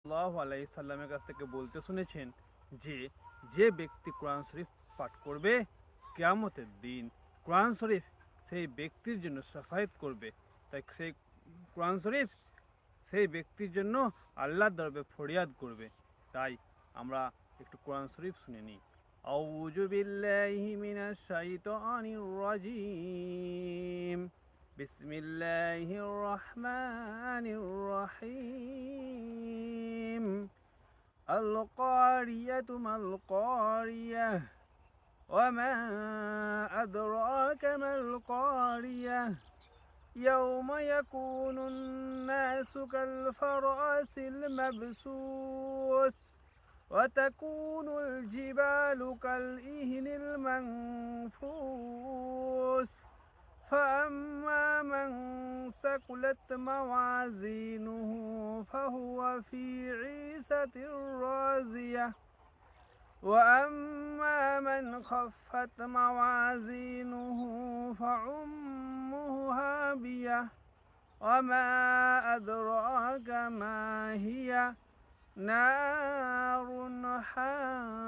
সাল্লাল্লাহু আলাইহি সাল্লামের কাছ থেকে বলতে শুনেছেন যে যে ব্যক্তি কোরআন শরীফ পাঠ করবে কিয়ামতের দিন কোরআন শরীফ সেই ব্যক্তির জন্য শাফায়াত করবে। তাই সেই কোরআন শরীফ সেই ব্যক্তির জন্য আল্লাহর দরবারে ফরিয়াদ করবে। তাই আমরা একটু কোরআন শরীফ শুনে নিই। আউযু বিল্লাহি মিনাশ শাইতানির রাজিম। বিসমিল্লাহির রহমানির রহিম। আল কারিয়াতু মাল কারিয়াহ ওয়া মা আদরাকা মাল কারিয়াহ يوم يكون الناس كالفراش المبثوث وتكون الجبال كالإهن المنفوش فأما من ثقلت موازينه فهو في عيشة راضية وأما من خفت موازينه فأمه هاوية وما أدراك ما هي نار حامية